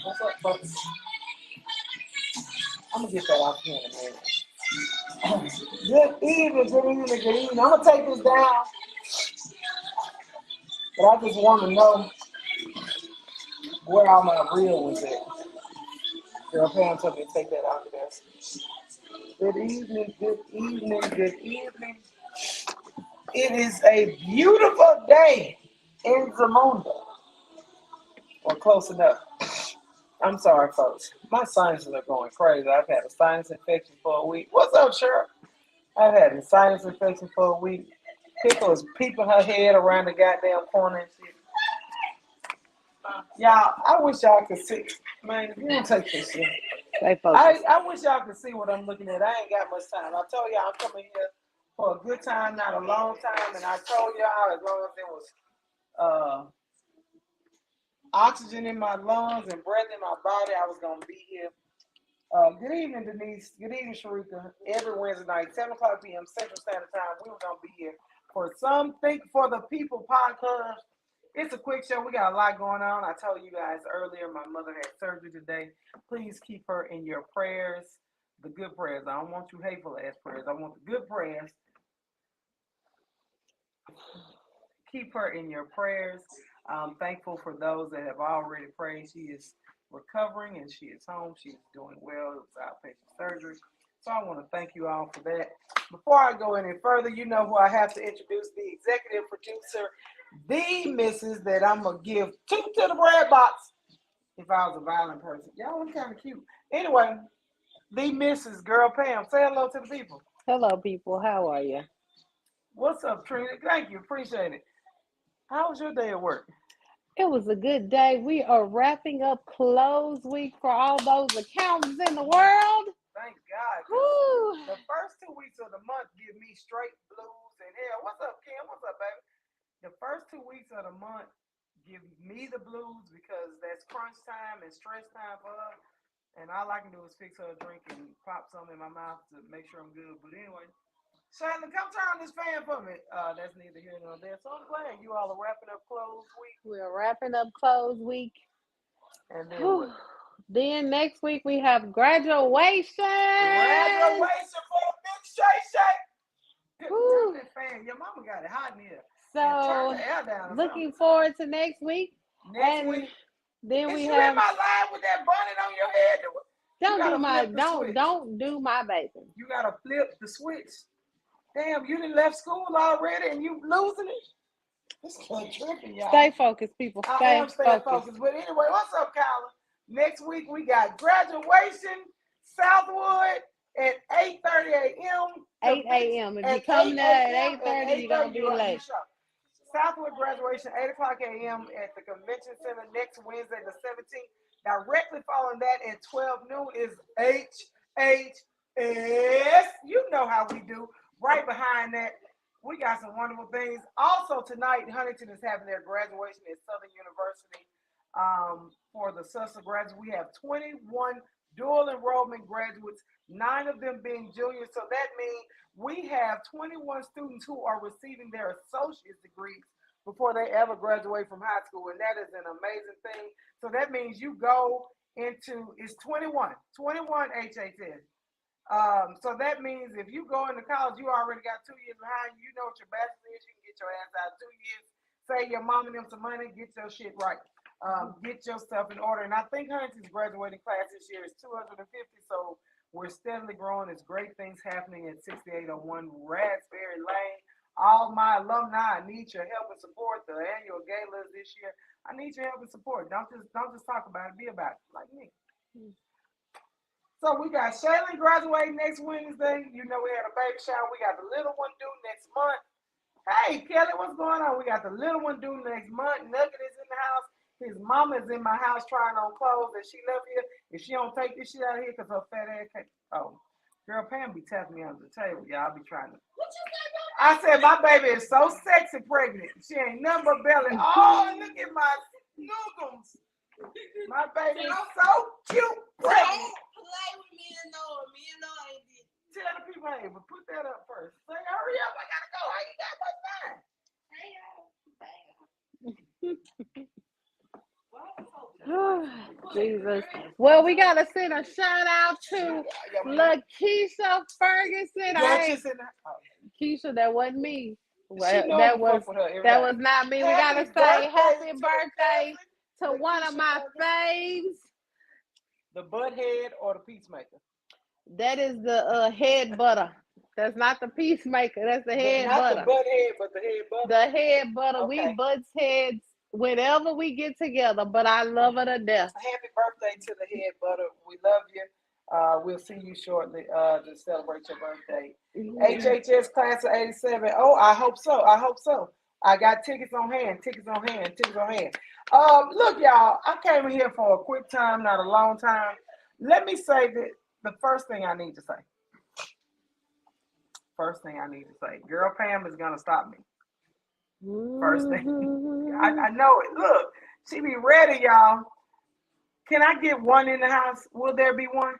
What's up, folks? I'm gonna get that off here in a minute. Good evening, good evening, good evening. I'm gonna take this down, but I just want to know where all my reel was at. Girl, Pam told me to take that out of there. Good evening, good evening, good evening. It is a beautiful day in Zamunda, or close enough. I'm sorry, folks. My sinuses are going crazy. I've had a sinus infection for a week. What's up, Cheryl? I've had a sinus infection for a week. Pickle is peeping her head around the goddamn corner and shit. Y'all, I wish y'all could see. Man, if you don't take this shit. Stay focused. I wish y'all could see what I'm looking at. I ain't got much time. I told y'all I'm coming here for a good time, not a long time. And I told y'all as long as there was oxygen in my lungs and breath in my body, I was going to be here. Good evening, Denise. Good evening, Sharika. Every Wednesday night, 7 o'clock p.m. Central Standard Time, we were going to be here for Something for the People podcast. It's a quick show. We got a lot going on. I told you guys earlier, my mother had surgery today. Please keep her in your prayers, the good prayers. I don't want you hateful ass prayers. I want the good prayers. Keep her in your prayers. I'm thankful for those that have already prayed. She is recovering and she is home. She is doing well. It was outpatient surgery. So I want to thank you all for that. Before I go any further, you know who I have to introduce, the executive producer, the missus that I'm going to give two to the bread box if I was a violent person. Y'all, I'm kind of cute. Anyway, the missus, girl Pam, say hello to the people. Hello, people. How are you? What's up, Trina? Thank you. Appreciate it. How was your day at work? It was a good day. We are wrapping up close week for all those accountants in the world. Thank God. Woo. The first 2 weeks of the month give me straight blues and hell. What's up, Kim? What's up, baby? The first 2 weeks of the month give me the blues because that's crunch time and stress time for her. And all I can do is fix her a drink and pop some in my mouth to make sure I'm good. But anyway, Shannon, come turn on this fan for me. That's neither here nor there. So I'm glad you all are wrapping up close week. We're wrapping up close week. And then Whew. Then next week we have graduation. Graduation for the big Shay Shay. Turn that fan. Your mama got it hot in here. So Turn the air down. looking forward to next week. Next week. Then Is we you have in my live with that bonnet on your head? don't do my baby. You gotta flip the switch. Damn, you done left school already and you losing it? This kid tripping, y'all. Stay focused, people. I am staying focused. But anyway, what's up, Kyla? Next week we got graduation, Southwood at 8:30 a.m. 8 a.m. If you're coming there at 8:30, you're gonna be late. Southwood graduation, 8 o'clock a.m. at the Convention Center next Wednesday, the 17th. Directly following that at 12 noon is HHS. You know how we do. Right behind that, we got some wonderful things. Also tonight, Huntington is having their graduation at Southern University. For the SUSA graduates, we have 21 dual enrollment graduates, 9 of them being juniors. So that means we have 21 students who are receiving their associate's degrees before they ever graduate from high school. And that is an amazing thing. So that means you go into, it's 21 HHS. So that means if you go into college, you already got 2 years behind you. You know what your bachelor's is. You can get your ass out 2 years. Save your mom and them some money. Get your shit right. Get your stuff in order. And I think Huntington's graduating class this year is 250. So we're steadily growing. There's great things happening at 6801 Raspberry Lane. All my alumni, I need your help and support. The annual gala is this year. I need your help and support. Don't just talk about it. Be about it, like me. So we got Shaylin graduating next Wednesday. You know we had a baby shower. We got the little one due next month. Hey, Kelly, what's going on? We got the little one due next month. Nugget is in the house. His mama is in my house trying on clothes that she left here. If she don't take this shit out of here because her fat ass can't. Oh, girl, Pam be tapping me under the table. Y'all be trying to. What you got? I said my baby is so sexy pregnant. She ain't nothing but belly. Oh, look at my noodles. My baby is so cute pregnant. Play with me and know I ain't did. Tell the people, hey, but put that up first. Say, hurry up, I gotta go. I ain't got much time. Jesus. Well, we gotta send a shout out to Lakeisha Ferguson. Duchess in the Keisha, that wasn't me. She know That you was fuck with her every that day. was not me. We Happy gotta say happy to the birthday to cousin, one of Lakeisha my Ferguson. faves. The butthead or the peacemaker? That is the head butter. That's not the peacemaker. That's the head Not butter. the butthead, but the head butter. The head butter. Okay. We butts heads whenever we get together, but I love her to death. Happy birthday to the head butter. We love you. We'll see you shortly to celebrate your birthday. HHS class of 87. Oh, I hope so. I hope so. I got tickets on hand. Look, y'all, I came in here for a quick time, not a long time. Let me say that the first thing I need to say. Girl Pam is going to stop me. First thing. I know it. Look, she be ready, y'all. Can I get one in the house? Will there be one?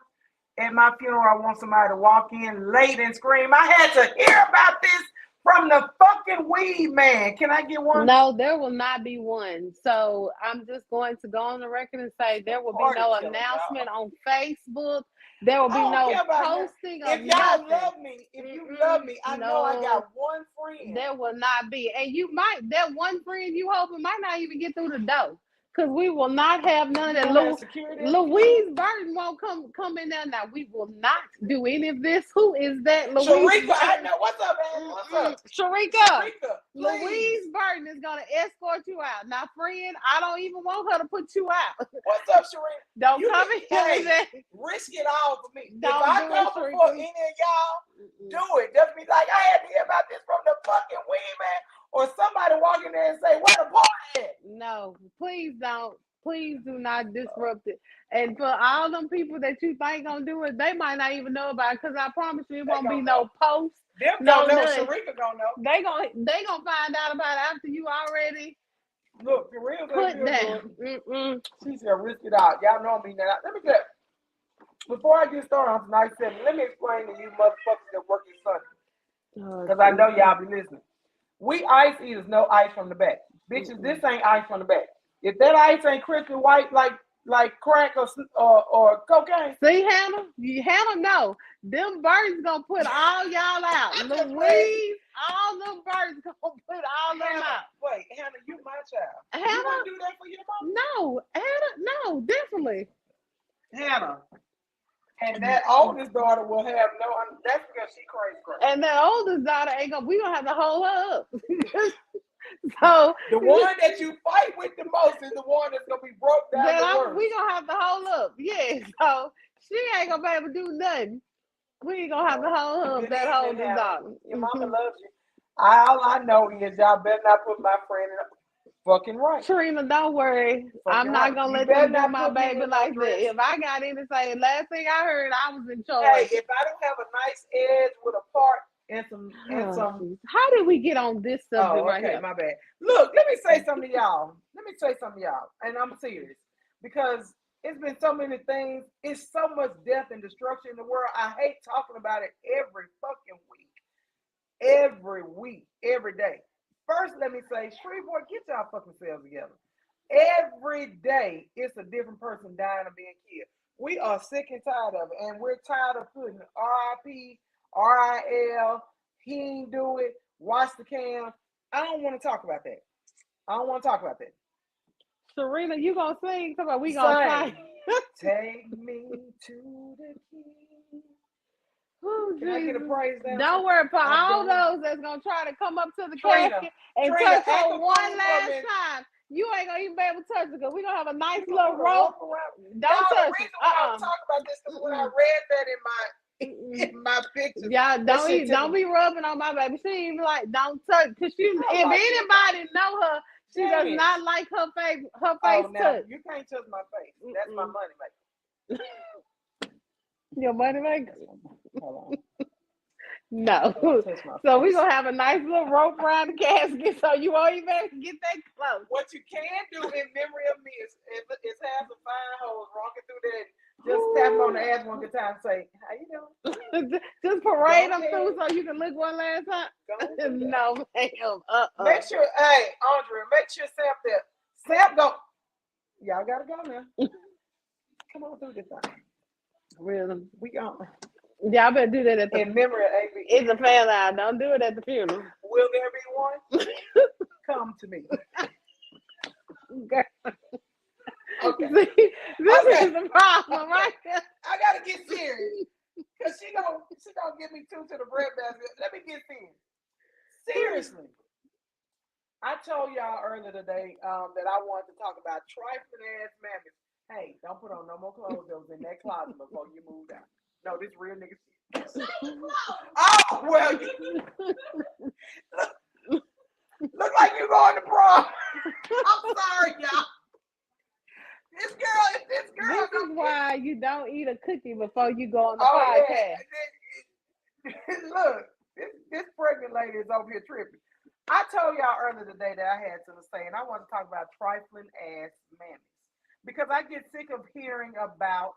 At my funeral, I want somebody to walk in late and scream, I had to hear about this from the fucking weed man. Can I get one? No, there will not be one. So I'm just going to go on the record and say there will be no announcement on Facebook. There will be no posting of if y'all nothing. love me, if you love me, I know I got one friend. There will not be. And you might, that one friend you hoping might not even get through the door. Because we will not have none of that. Louise Burton won't come in there now. We will not do any of this. Who is that? Louise Sharika, Burton? I know. What's up, man? What's up? Sharika, Louise Burton is going to escort you out. Now, friend, I don't even want her to put you out. What's up, Sharika? Don't come in here. Risk it all for me. Don't if I go before any of y'all, do it. Just be like, I had to hear about this from the fucking weed man. Or somebody walk in there and say, where the party at? No, please don't. Please do not disrupt it. And for all them people that you think gonna do it, they might not even know about it. Because I promise you, it won't be no post. Them don't know. Sharika gonna know. They gonna find out about it after you already. Look, for real, put down. She said, risk it out. Y'all know me now. Let me get. Before I get started on tonight's segment, let me explain to you motherfuckers that work in Sunday. Because I know y'all be listening. We ice eaters know ice from the back. Bitches, this ain't ice from the back. If that ice ain't crystal white like crack or cocaine. See, Hannah, no. Them birds gonna put all y'all out. Louise, all them birds gonna put all them out. Wait, Hannah, you my child. Hannah, you wanna do that for your mom? No, Hannah, no, definitely. Hannah. And that oldest daughter will have that's because she crazy. And that oldest daughter we gonna have to hold her up. So the one that you fight with the most is the one that's gonna be broke down. We gonna have to hold up. Yeah, so she ain't gonna be able to do nothing. We ain't gonna have to hold her up. That oldest daughter. Your mama loves you. All I know is y'all better not put my friend in fucking right. Trina, don't worry. I'm not gonna let them do my baby like that. If I got anything, last thing I heard, I was in charge. Hey, if I don't have a nice edge with a part and some. How did we get on this subject right here? My bad. Look, let me say something to y'all. And I'm serious because it's been so many things. It's so much death and destruction in the world. I hate talking about it every fucking week. Every day. First, let me say, Shreveport, get y'all fucking selves together. Every day, it's a different person dying or being killed. We are sick and tired of it, and we're tired of putting RIP, RIL, he ain't do it, watch the cam. I don't want to talk about that. Serena, you gonna sing? Come on, we gonna sing. Take me to the king. Oh, can I get a praise down? Don't worry, for all those that's gonna try to come up to the casket and touch her one last time. You ain't gonna even be able to touch it because we're gonna have a nice little rope. Don't touch it. I'm talking about this because when I read that in my pictures. Yeah, don't be rubbing on my baby. She ain't like don't touch because if anybody know her, she does not like her face touch. You can't touch my face. That's my money maker. Your money maker? Hold on. No. So we're gonna have a nice little rope around the casket so you won't even get that close. What you can do in memory of me is have some fine hoes walking through there. Just tap them on the ass one good time and say, how you doing? Just parade them through so you can look one last time. No, ma'am. Make sure, hey, Andre, make sure Sam there. Sam go. Y'all gotta go now. Come on through this thing. Really? We gone. Y'all better do that at the. In memory of AB. It's a family out. Don't do it at the funeral. Will there be one? Come to me. Okay. Okay. See, this Okay. is the problem, right? I gotta get serious. Cause she gonna give me two to the bread basket. Let me get serious. Seriously. I told y'all earlier today that I wanted to talk about trifling ass mammies. Hey, don't put on no more clothes that was in that closet before you moved out. No, this real nigga shit. Oh, well, you look like you going to prom. I'm sorry, y'all. This girl. This is why you don't eat a cookie before you go on the Oh, podcast. yeah. Look, this pregnant lady is over here tripping. I told y'all earlier today that I had something to say, and I want to talk about trifling ass mammies. Because I get sick of hearing about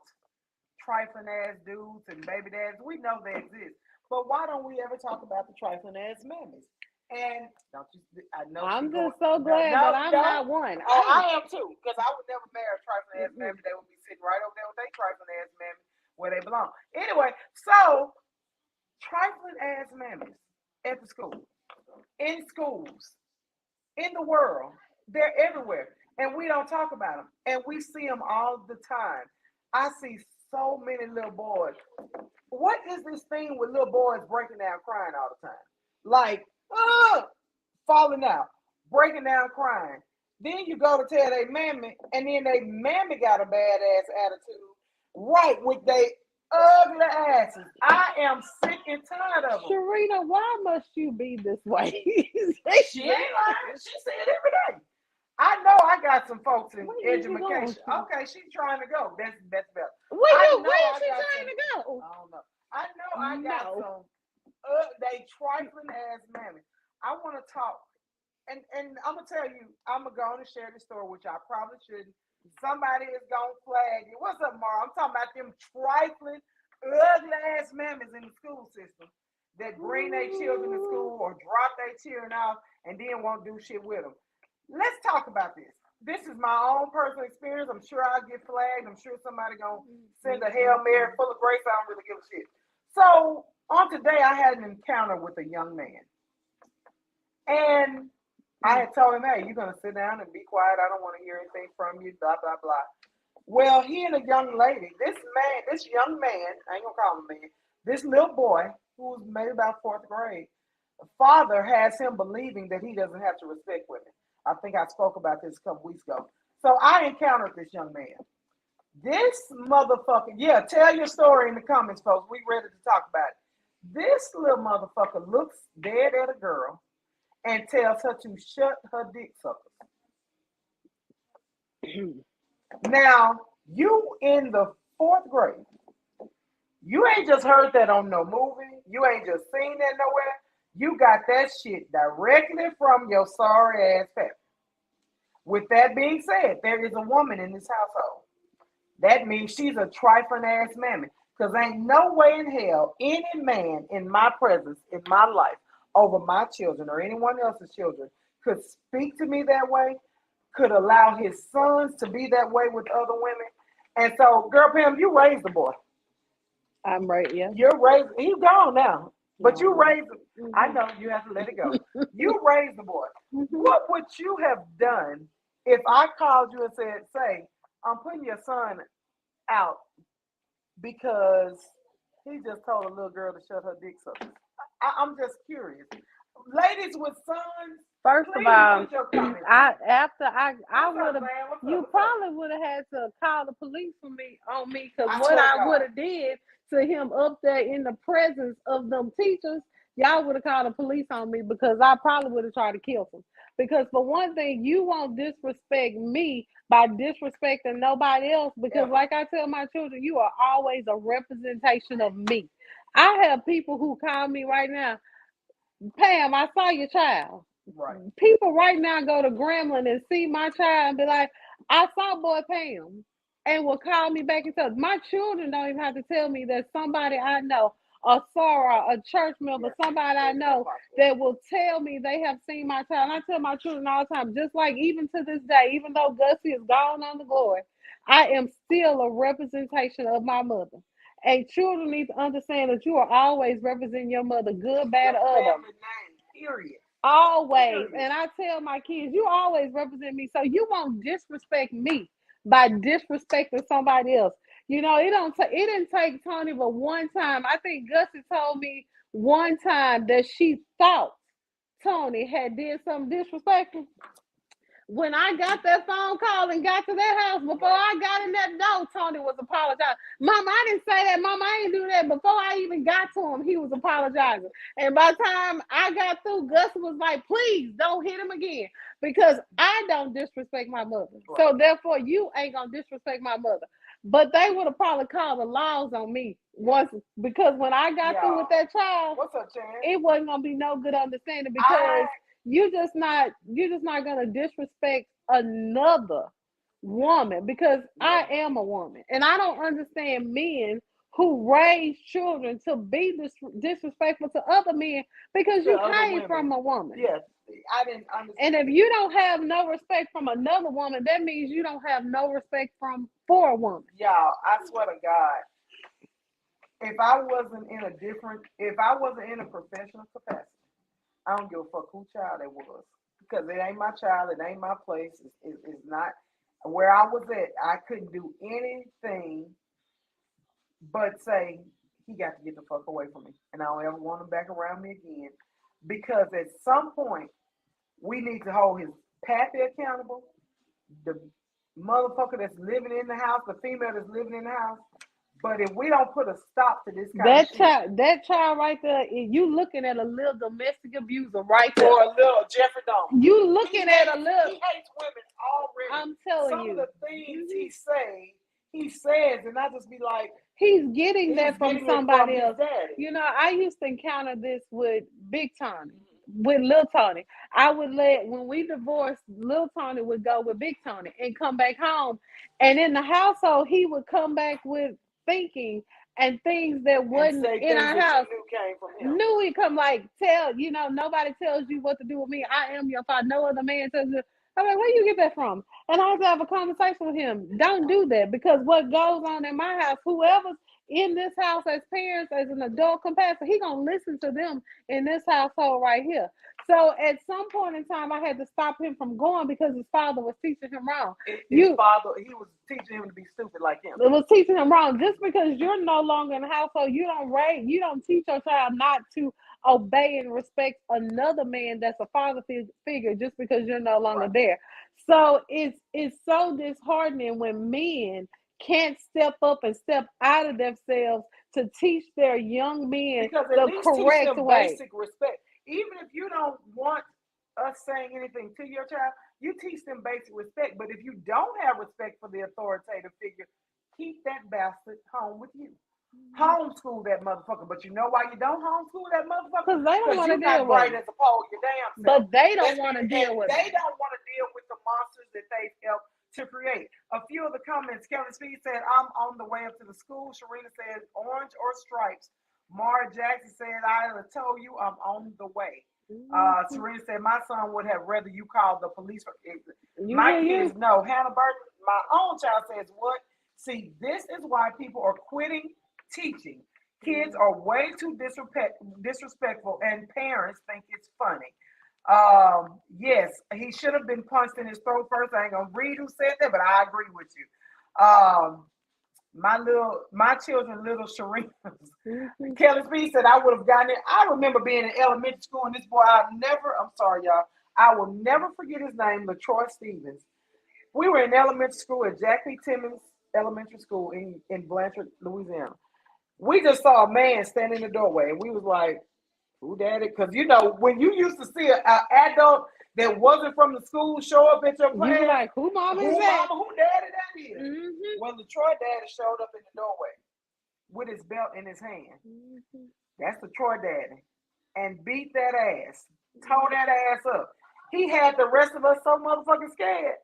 trifling ass dudes and baby dads. We know they exist. But why don't we ever talk about the trifling ass mammies? And don't you? I know I'm just so glad that I'm not one. Oh, I am too, because I would never marry a trifling ass mammy. They would be sitting right over there with their trifling ass mammy where they belong. Anyway, so trifling ass mammies at the school, in schools, in the world, they're everywhere, and we don't talk about them, and we see them all the time. I see so many little boys. What is this thing with little boys breaking down crying all the time? Like, falling out, breaking down crying. Then you go to tell their mammy, and then they mammy got a badass attitude, right, with they ugly asses. I am sick and tired of them. Sharita, why must you be this way? She ain't lying. She see it every day. I know I got some folks in education. Okay, she's trying to go. That's better. Where is she trying to go? I don't know. I know I got some. They trifling ass mammy. I want to talk, and I'm gonna tell you, I'm gonna go on and share the story, which I probably shouldn't. Somebody is gonna flag it. What's up, Mara? I'm talking about them trifling, ugly ass mammies in the school system that bring their children to school or drop their children off and then won't do shit with them. Let's talk about this. This is my own personal experience. I'm sure I'll get flagged. I'm sure somebody gonna send a Hail Mary full of grace. I don't really give a shit. So on today, I had an encounter with a young man. And I had told him, hey, you're going to sit down and be quiet. I don't want to hear anything from you, blah, blah, blah. Well, he and a young lady, this young man, I ain't going to call him a man, this little boy, who was maybe about 4th grade, the father has him believing that he doesn't have to respect women. I think I spoke about this a couple weeks ago. So I encountered this young man. This motherfucker, yeah, tell your story in the comments, folks. We ready to talk about it. This little motherfucker looks dead at a girl and tells her to shut her dick suckers. Now, you in the 4th grade, you ain't just heard that on no movie. You ain't just seen that nowhere. You got that shit directly from your sorry ass family. With that being said, there is a woman in this household. That means she's a trifling ass mammy. Because ain't no way in hell any man in my presence, in my life, over my children or anyone else's children could speak to me that way, could allow his sons to be that way with other women. And so, girl Pam, you raised the boy. I'm right, yeah. You're raised, he's gone now, but you raised him. Mm-hmm. I know you have to let it go. You raised the boy. Mm-hmm. What would you have done if I called you and said, say, I'm putting your son out because he just told a little girl to shut her dick suckers? I'm just curious. Ladies with sons. First of all, I would have, you probably would have had to call the police on me, because what I would have did to him up there in the presence of them teachers, y'all would have called the police on me, because I probably would have tried to kill him. Because for one thing, you won't disrespect me by disrespecting nobody else, because like I tell my children, you are always a representation of me. I have people who call me right now, Pam, I saw your child. Right. People right now go to Gremlin and see my child and be like, I saw boy Pam, and will call me back and tell. My children don't even have to tell me that somebody I know a sorrow, a church member, somebody I know that will tell me they have seen my child. And I tell my children all the time, just like even to this day, even though Gussie is gone on the glory, I am still a representation of my mother. And children need to understand that you are always representing your mother, good, bad, or other. Period. Always. And I tell my kids, you always represent me. So you won't disrespect me by disrespecting somebody else. You know, it didn't take Tony but one time. I think Gussie told me one time that she thought Tony had did something disrespectful. When I got that phone call and got to their house, before I got in that door, Tony was apologizing. Mama, I didn't say that. Mama, I didn't do that. Before I even got to him, he was apologizing. And by the time I got through, Gus was like, please don't hit him again. Because I don't disrespect my mother. So therefore, you ain't going to disrespect my mother. But they would have probably called the laws on me once, because when I got through with that child, what's up, Chan? It wasn't going to be no good understanding, because you're just not gonna disrespect another woman, because I am a woman, and I don't understand men who raise children to be disrespectful to other men because you came from a woman. Yes, I didn't understand. And if you don't have no respect from another woman, that means you don't have no respect for a woman. Y'all, I swear to God, if I wasn't in a professional capacity, I don't give a fuck who child it was, because it ain't my child, it ain't my place, it's not where I was at. I couldn't do anything but say, he got to get the fuck away from me, and I don't ever want him back around me again, because at some point, we need to hold his pappy accountable, the motherfucker that's living in the house, the female that's living in the house. But if we don't put a stop to this kind of shit, that child right there, you looking at a little domestic abuser right there. Or a little Jeffrey Dahmer. You looking at a little. He hates women already. I'm telling you. Some of the things he says, and I just be like, he's getting that from somebody else. You know, I used to encounter this with Big Tony, with Lil Tony. I would when we divorced, Lil Tony would go with Big Tony and come back home, and in the household he would come back with thinking and things that wasn't in our house. Knew he come like, nobody tells you what to do with me. I am your father. No other man tells you. I'm like, where you get that from? And I have to have a conversation with him. Don't do that, because what goes on in my house, whoever's in this house as parents, as an adult capacity, he gonna listen to them in this household right here. So at some point in time, I had to stop him from going because his father was teaching him wrong. He was teaching him to be stupid like him. It was teaching him wrong. Just because you're no longer in the household, you don't teach your child not to obey and respect another man that's a father figure just because you're no longer there. So it's so disheartening when men can't step up and step out of themselves to teach their young men the correct way. Basic respect. Even if you don't want us saying anything to your child, you teach them basic respect. But if you don't have respect for the authoritative figure, keep that bastard home with you. Homeschool that motherfucker. But you know why you don't homeschool that motherfucker? Because they don't want to deal with it. As a pole, your damn self. But they don't want to deal with it. They don't want to deal with the monsters that they've helped to create. A few of the comments, Kelly Speed said, I'm on the way up to the school. Sharina said, orange or stripes. Mara Jackson said, I have told you I'm on the way. Serena said, my son would have rather you call the police. My kids know. Hannah Burton, my own child says, what? See, this is why people are quitting teaching. Kids are way too disrespectful, and parents think it's funny. Yes, he should have been punched in his throat first. I ain't gonna read who said that, but I agree with you. My children, little Sharina. Kelly Speed said I would have gotten it. I remember being in elementary school, and this boy, I'm sorry, y'all. I will never forget his name, LaTroy Stevens. We were in elementary school at Jack P. Timmons Elementary School in Blanchard, Louisiana. We just saw a man standing in the doorway, and we was like, who daddy? Because, when you used to see an adult that wasn't from the school show up at your class, you like, who mama is that? Who daddy that is? Mm-hmm. Well, the Troy daddy showed up in the doorway with his belt in his hand. Mm-hmm. That's the Troy daddy. And beat that ass. Tore that ass up. He had the rest of us so motherfucking scared.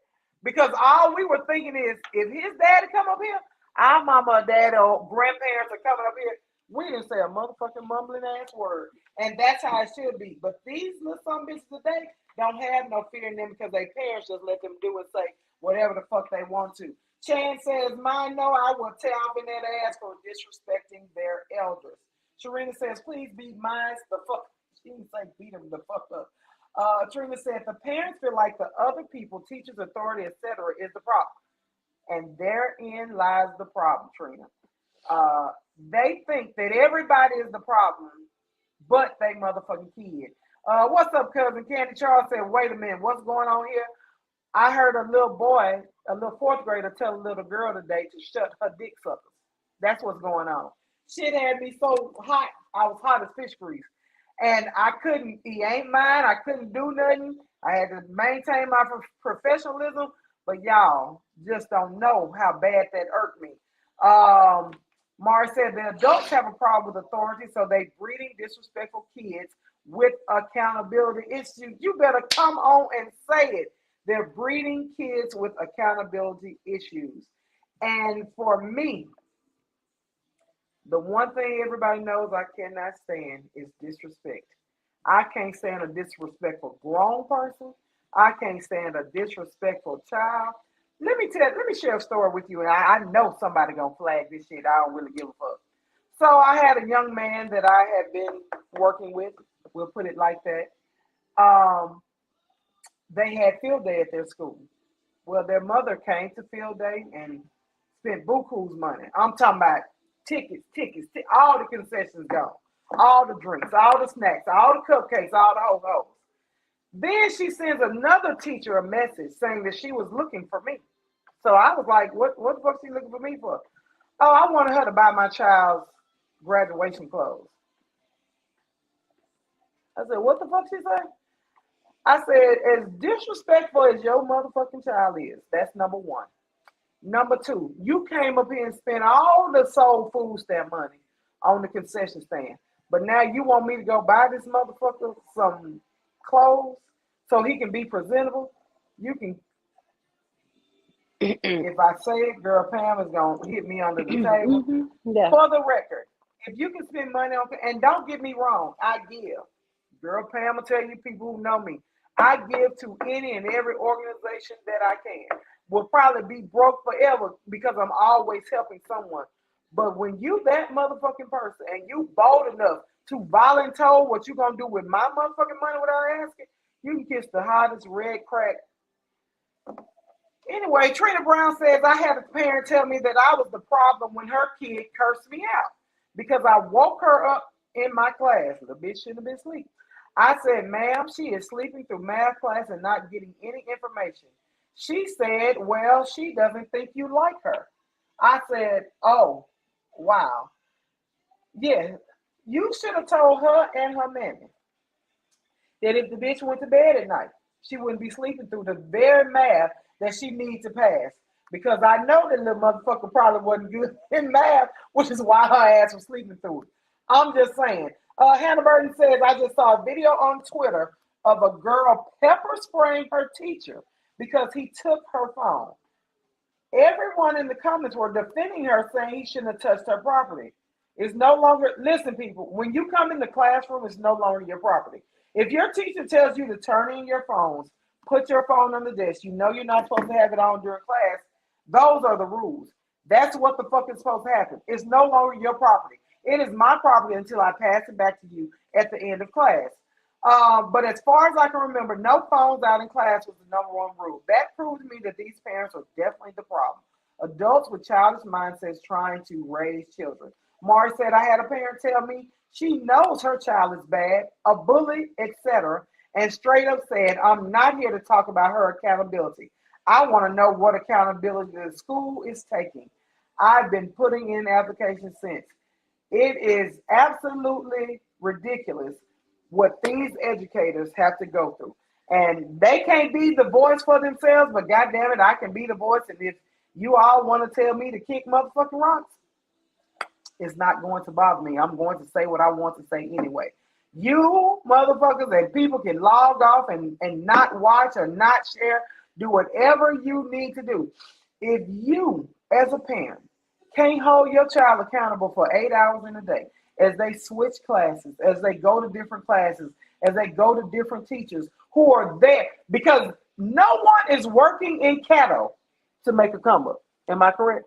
Because all we were thinking is, if his daddy come up here, our mama or daddy or grandparents are coming up here, We didn't say a motherfucking mumbling ass word. And that's how it should be. But these little some bitches today don't have no fear in them because their parents just let them do and say whatever the fuck they want to. Chan says, mine no, I will tear off in that ass for disrespecting their elders. Sharina says, please beat mine the fuck. She didn't say beat them the fuck up. Trina said, the parents feel like the other people, teachers, authority, etc., is the problem. And therein lies the problem, Trina. They think that everybody is the problem, but they motherfucking kid. What's up, cousin? Candy Charles said, wait a minute, what's going on here? I heard a little boy, a little fourth grader, tell a little girl today to shut her dick suckers. That's what's going on. Shit had me so hot, I was hot as fish grease. And I couldn't, he ain't mine, I couldn't do nothing. I had to maintain my professionalism, but y'all just don't know how bad that irked me. Mars said the adults have a problem with authority, so they breeding disrespectful kids with accountability issues. You better come on and say it. They're breeding kids with accountability issues. And for me, the one thing everybody knows I cannot stand is disrespect. I can't stand a disrespectful grown person. I can't stand a disrespectful child. Let me share a story with you, and I know somebody gonna flag this shit. I don't really give a fuck. So I had a young man that I had been working with. We'll put it like that. They had field day at their school. Well, their mother came to field day and spent buku's money. I'm talking about tickets, all the concessions gone, all the drinks, all the snacks, all the cupcakes, all the ho-hos. Then she sends another teacher a message saying that she was looking for me. So I was like, what the fuck is she looking for me for? Oh, I wanted her to buy my child's graduation clothes. I said, what the fuck she say? I said, as disrespectful as your motherfucking child is, that's number one. Number two, you came up here and spent all the soul food stamp money on the concession stand. But now you want me to go buy this motherfucker some clothes so he can be presentable? You can. If I say it, girl, Pam is going to hit me under the table. Yeah. For the record, if you can spend money on, and don't get me wrong, I give. Girl, Pam will tell you people who know me. I give to any and every organization that I can. Will probably be broke forever because I'm always helping someone. But when you that motherfucking person and you bold enough to volunteer what you gonna do with my motherfucking money without asking, you can kiss the hottest red crack. Anyway, Trina Brown says, I had a parent tell me that I was the problem when her kid cursed me out because I woke her up in my class. The bitch shouldn't have been asleep. I said, ma'am, she is sleeping through math class and not getting any information. She said, well, she doesn't think you like her. I said, oh, wow. Yeah, you should have told her and her mammy that if the bitch went to bed at night, she wouldn't be sleeping through the very math that she needs to pass. Because I know that little motherfucker probably wasn't good in math, which is why her ass was sleeping through it. I'm just saying. Hannah Burton says, I just saw a video on Twitter of a girl pepper spraying her teacher because he took her phone. Everyone in the comments were defending her, saying he shouldn't have touched her property. It's no longer, listen, people, when you come in the classroom, it's no longer your property. If your teacher tells you to turn in your phones, put your phone on the desk, you know you're not supposed to have it on during class, those are the rules. That's what the fuck is supposed to happen. It's no longer your property. It is my property until I pass it back to you at the end of class. But as far as I can remember, no phones out in class was the number one rule. That proves to me that these parents are definitely the problem. Adults with childish mindsets trying to raise children. Mari said, I had a parent tell me she knows her child is bad, a bully, etc., and straight up said, I'm not here to talk about her accountability. I want to know what accountability the school is taking. I've been putting in applications since. It is absolutely ridiculous what these educators have to go through. And they can't be the voice for themselves, but goddamn it, I can be the voice. And if you all want to tell me to kick motherfucking rocks, it's not going to bother me. I'm going to say what I want to say anyway. You motherfuckers and people can log off and not watch or not share. Do whatever you need to do. If you, as a parent, can't hold your child accountable for 8 hours in a day, as they switch classes, as they go to different classes, as they go to different teachers who are there, because no one is working in Caddo to make a come up. Am I correct?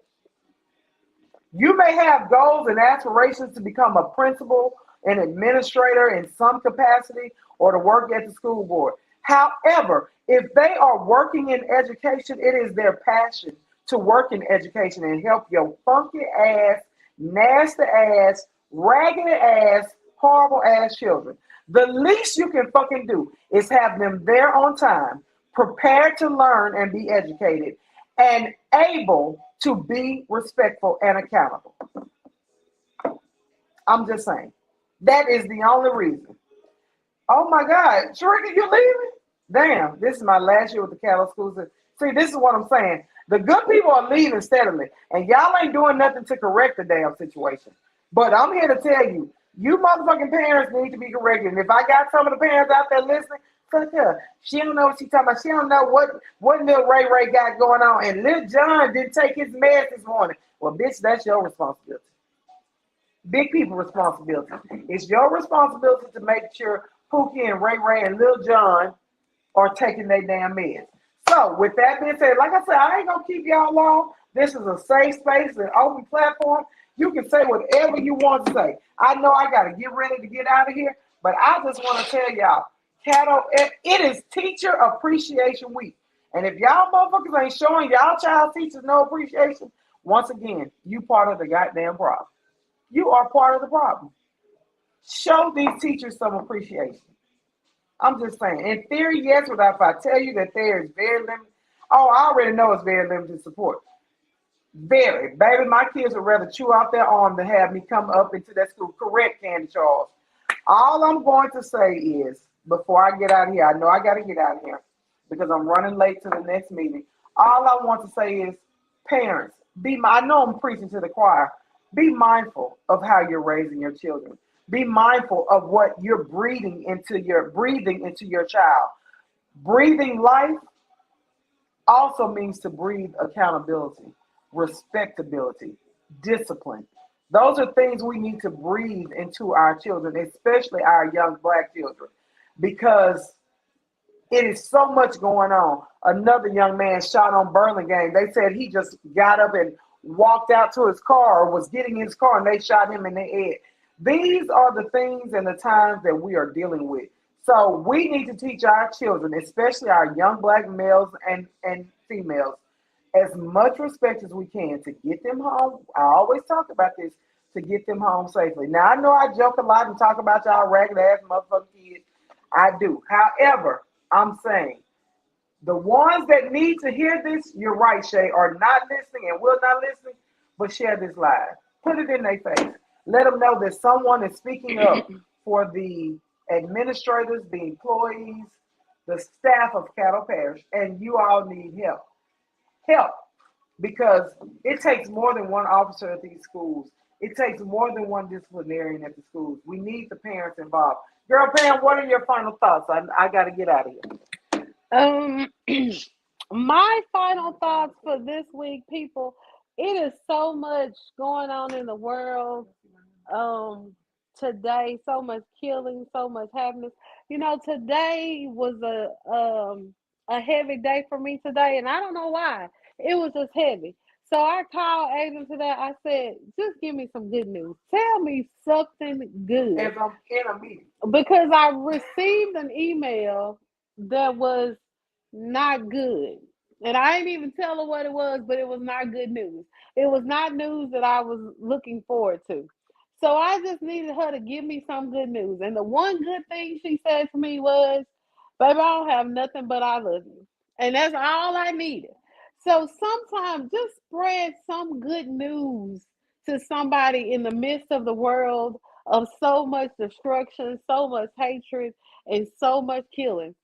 You may have goals and aspirations to become a principal, an administrator in some capacity, or to work at the school board. However, if they are working in education, it is their passion to work in education and help your funky ass, nasty ass, raggedy ass, horrible ass children. The least you can fucking do is have them there on time, prepared to learn and be educated, and able to be respectful and accountable. I'm just saying. That is the only reason. Oh my God, Sharika, you leaving? Damn, this is my last year with the Caddo schools. See, this is what I'm saying. The good people are leaving steadily, and y'all ain't doing nothing to correct the damn situation. But I'm here to tell you, you motherfucking parents need to be corrected. And if I got some of the parents out there listening, fuck her. She don't know what she's talking about. She don't know what little Ray got going on. And Lil John didn't take his meds this morning. Well, bitch, that's your responsibility. Big people responsibility. It's your responsibility to make sure Pookie and Ray and Lil John are taking their damn meds. So with that being said, like I said, I ain't gonna keep y'all long. This is a safe space, an open platform. You can say whatever you want to say. I know I gotta get ready to get out of here, but I just want to tell y'all, Caddo, it is Teacher Appreciation Week. And if y'all motherfuckers ain't showing y'all child teachers no appreciation, once again, you part of the goddamn problem. You are part of the problem. Show these teachers some appreciation. I'm just saying. In theory, yes, but if I tell you that there is very limited, oh, I already know it's very limited support. Very. Baby, my kids would rather chew out their arm than have me come up into that school. Correct, Candy Charles. All I'm going to say is, before I get out of here, I know I got to get out of here because I'm running late to the next meeting. All I want to say is, parents, I know I'm preaching to the choir. Be mindful of how you're raising your children. Be mindful of what you're breathing into your child. Breathing life also means to breathe accountability, respectability, discipline. Those are things we need to breathe into our children, especially our young Black children, because it is so much going on. Another young man shot on Burlingame. They said he just got up and walked out to his car or was getting in his car and they shot him in the head. These are the things and the times that we are dealing with. So we need to teach our children, especially our young Black males and females, as much respect as we can to get them home. I always talk about this, to get them home safely. Now, I know I joke a lot and talk about y'all ragged ass motherfucking kids. I do. However, I'm saying the ones that need to hear this, you're right, Shay, are not listening and will not listen, but share this live. Put it in their face. Let them know that someone is speaking up for the administrators, the employees, the staff of Caddo Parish, and you all need help. Help, because it takes more than one officer at these schools. It takes more than one disciplinarian at the schools. We need the parents involved. Girl, Pam, what are your final thoughts? I got to get out of here. My final thoughts for this week, people, it is so much going on in the world today, so much killing, so much happiness. You know, today was a heavy day for me today, and I don't know why. It was just heavy. So I called Aiden today. I said, just give me some good news. Tell me something good. As I'm in a meeting. Because I received an email that was not good. And I didn't even tell her what it was, but it was not good news. It was not news that I was looking forward to. So I just needed her to give me some good news. And the one good thing she said to me was, baby, I don't have nothing but I love you. And that's all I needed. So sometimes just spread some good news to somebody in the midst of the world of so much destruction, so much hatred, and so much killing.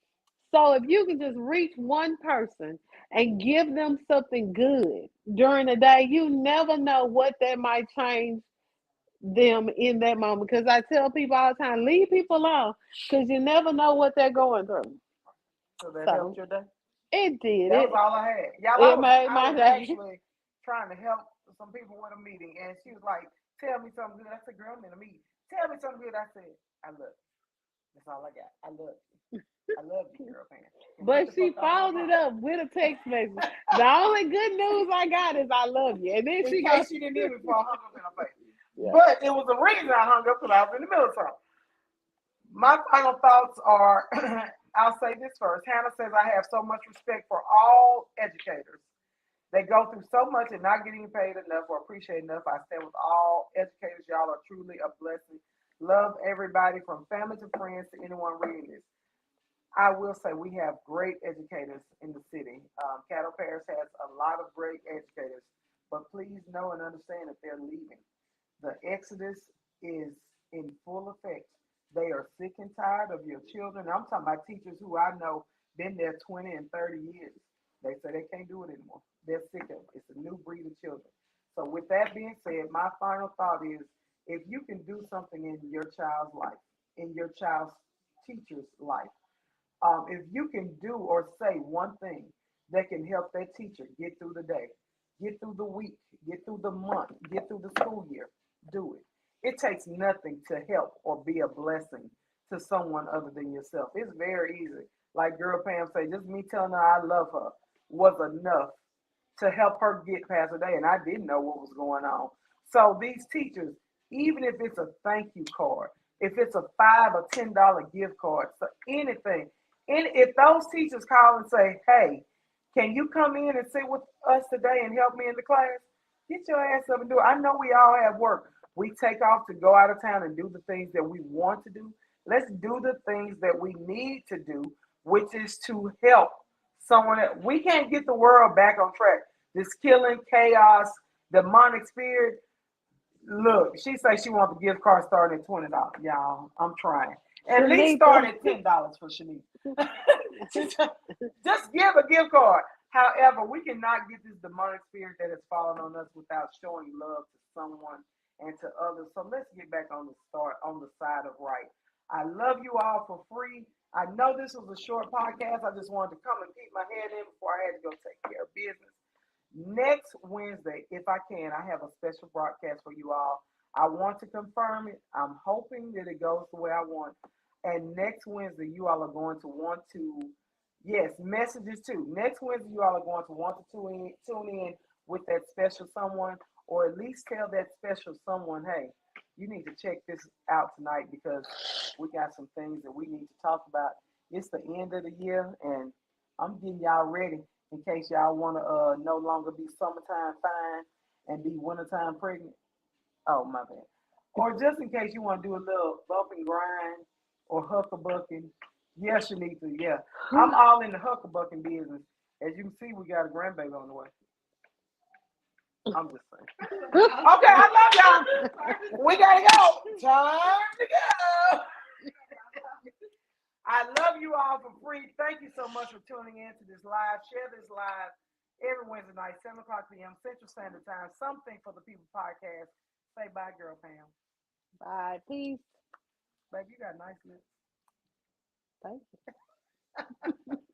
So if you can just reach one person and give them something good during the day, you never know what that might change them in that moment. Because I tell people all the time, leave people alone, because you never know what they're going through. So that helped your day? It did. That was all I had. Y'all, I was actually trying to help some people with a meeting, and she was like, tell me something good. I said, girl, I'm in a meeting. Tell me something good. I said, I love you. That's all I got. I love you. I love you, girl, man. And get But the she fuck off my followed it phone. up with a text message. The only good news I got is I love you. And then In she case goes, she didn't hear me before I hung up in her face. yeah. But it was a reason I hung up because I was in the middle of something. My final thoughts are I'll say this first. Hannah says, I have so much respect for all educators. They go through so much and not getting paid enough or appreciated enough. I stand with all educators. Y'all are truly a blessing. Love everybody from family to friends to anyone reading this. I will say we have great educators in the city. Caddo Parish has a lot of great educators, but please know and understand that they're leaving. The exodus is in full effect. They are sick and tired of your children. I'm talking about teachers who I know been there 20 and 30 years. They say they can't do it anymore. They're sick of it. It's a new breed of children. So with that being said, my final thought is if you can do something in your child's life, in your child's teacher's life, if you can do or say one thing that can help that teacher get through the day, get through the week, get through the month, get through the school year, do it. It takes nothing to help or be a blessing to someone other than yourself. It's very easy. Like Girl Pam say, just me telling her I love her was enough to help her get past her day, and I didn't know what was going on. So these teachers, even if it's a thank you card, if it's a $5 or $10 gift card, so anything, and if those teachers call and say, "Hey, can you come in and sit with us today and help me in the class?" Get your ass up and do it. I know we all have work. We take off to go out of town and do the things that we want to do. Let's do the things that we need to do, which is to help someone else. We can't get the world back on track. This killing, chaos, demonic spirit. Look, she say she wants the gift card starting at $20. Y'all, I'm trying. At least start at $10 for Shanice. Just give a gift card. However, we cannot get this demonic spirit that has fallen on us without showing love to someone and to others. So let's get back on the side of right. I love you all for free. I know this was a short podcast. I just wanted to come and peek my head in before I had to go take care of business. Next Wednesday, if I can, I have a special broadcast for you all. I want to confirm it. I'm hoping that it goes the way I want. And next Wednesday, you all are going to want to, yes, messages too. Next Wednesday, you all are going to want to tune in with that special someone, or at least tell that special someone, hey, you need to check this out tonight because we got some things that we need to talk about. It's the end of the year, and I'm getting y'all ready in case y'all want to no longer be summertime fine and be wintertime pregnant. Oh, my bad. Or just in case you want to do a little bump and grind or huckabucking. Yeah, Shanita, yeah. I'm all in the huckabucking business. As you can see, we got a grandbaby on the way. I'm just saying. Okay, I love y'all. We got to go. Time to go. I love you all for free. Thank you so much for tuning in to this live. Share this live every Wednesday night, 7 o'clock p.m. Central Standard Time. Something for the People podcast. Say bye, Girl Pam. Bye. Peace. Baby, you got nice lips. Thank you.